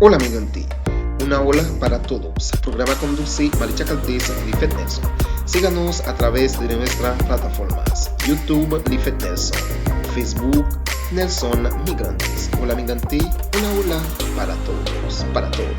Hola Migranti, una ola para todos. Programa conduce Maricha Caldés Lifet Nelson. Síganos a través de nuestras plataformas YouTube Lifet Nelson, Facebook Nelson Migrantes. Hola Migranti, una ola para todos, para todos.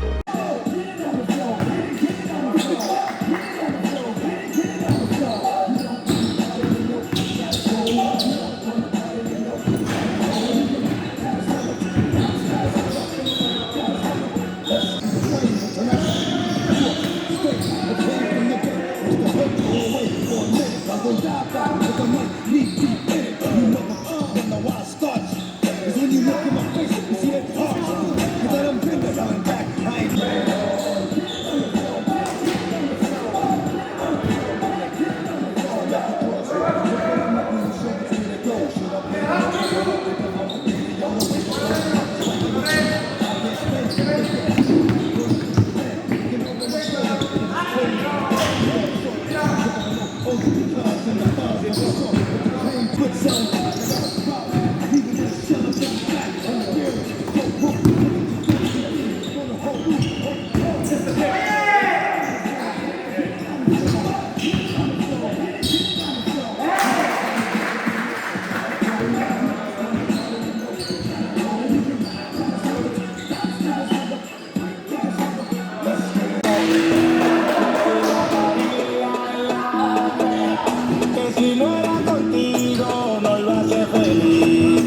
Si no era contigo, no lo hace feliz.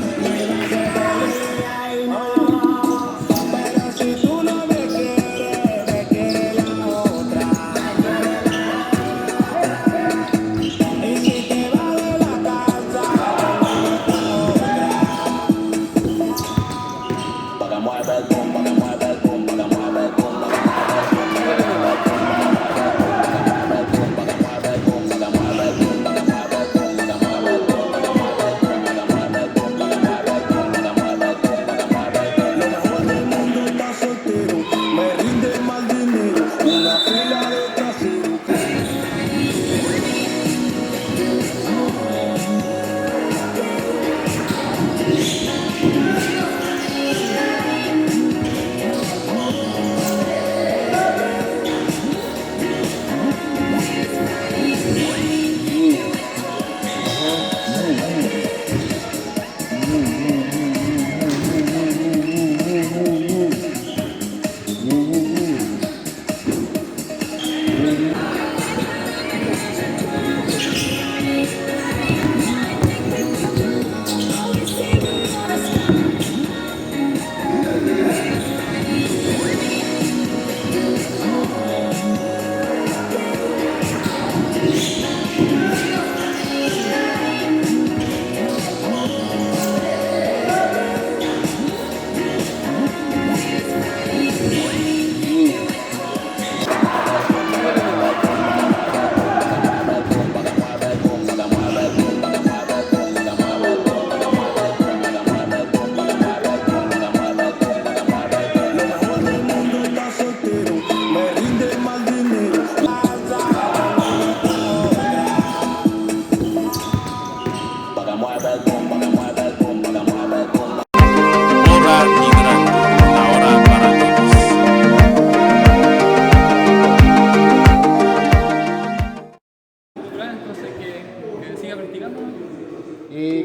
Ay, no. Pero si tú no me quieres, me quiere la otra. Y si te vas de la casa, para mueve el boom, para mueve el boom, para mueve el boom, para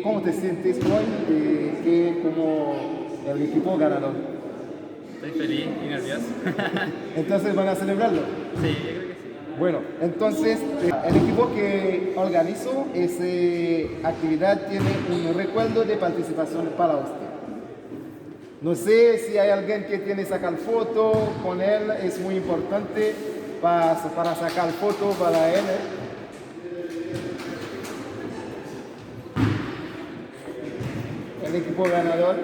¿Cómo te sientes hoy como el equipo ganador? Estoy feliz y nervioso. Entonces van a celebrarlo. Sí, yo creo que sí. Bueno, entonces el equipo que organizó esa actividad tiene un recuerdo de participación para usted. No sé si hay alguien que tiene sacar foto con él, es muy importante para sacar foto para él. El equipo ganador.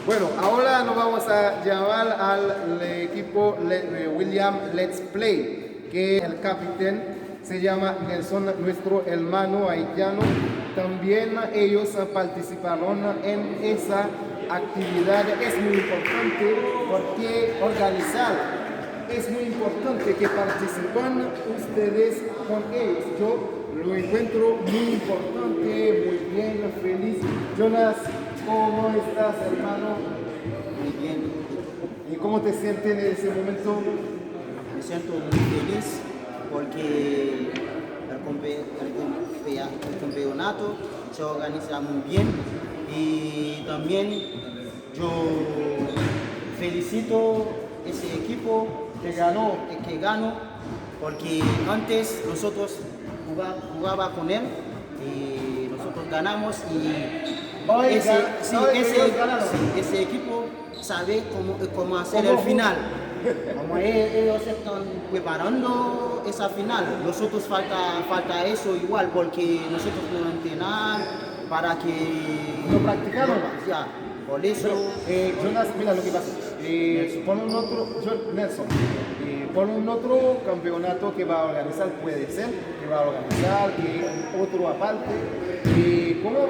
Bueno, ahora nos vamos a llamar al equipo William Let's Play, que el capitán se llama Nelson, nuestro hermano haitiano. También ellos participaron en esa actividad. Es muy importante porque organizar. Es muy importante que participen ustedes con ellos. Yo lo encuentro muy importante, muy bien, feliz. Jonas, ¿Cómo estás, hermano? Muy bien, ¿Y cómo te sientes en ese momento? me siento muy feliz porque el campeonato se organiza muy bien y también yo felicito ese equipo Que ganó. que ganó porque antes nosotros jugaba con él y nosotros ganamos y Hoy ese, gan- sí, hoy ese- ellos ganaron. sí, ese equipo sabe cómo hacer ¿Cómo el final. Como ellos están preparando esa final, nosotros falta eso igual porque nosotros no entrenamos para que ¿Lo practicaron? Ya, por eso Jonas, mira lo que pasa. Pon un otro, Nelson, pon un otro campeonato que va a organizar, puede ser, que va a organizar, otro aparte. ¿Cómo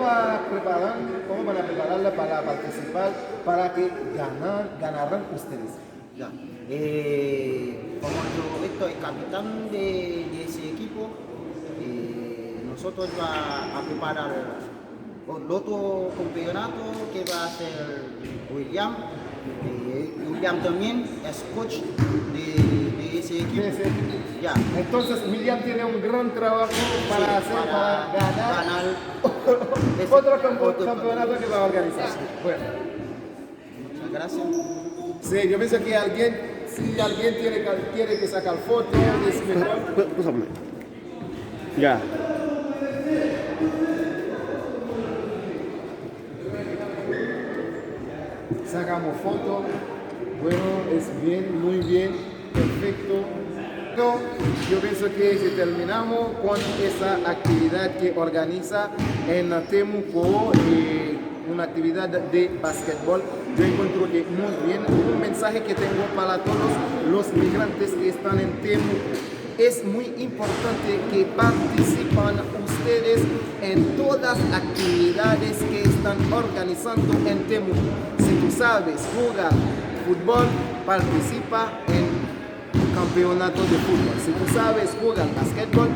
van a prepararla para participar, para que ganarán ustedes? ya. Como yo estoy capitán de ese equipo, nosotros vamos a preparar el otro campeonato que va a ser William. William también es coach de ese equipo. De ese equipo. Ya. Entonces, William tiene un gran trabajo para Sí, para ganar ese otro otro campeonato que va a organizar. Bueno. Muchas gracias. Sí, yo pienso que si alguien quiere que sacar fotos, es mejor. Ya. Sacamos fotos. Bueno, es bien, muy bien, perfecto. Yo pienso que si terminamos con esa actividad que organiza en Temuco, una actividad de básquetbol, yo encuentro que muy bien. Un mensaje que tengo para todos los migrantes que están en Temuco. Es muy importante que participan ustedes en todas las actividades que están organizando en Temuco. Si tú sabes jugar fútbol, participa en campeonato de fútbol. Si tú sabes jugar básquetbol,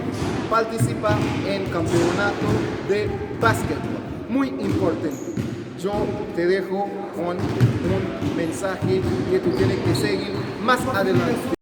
participa en campeonato de básquetbol. Muy importante. Yo te dejo con un mensaje que tú tienes que seguir más adelante.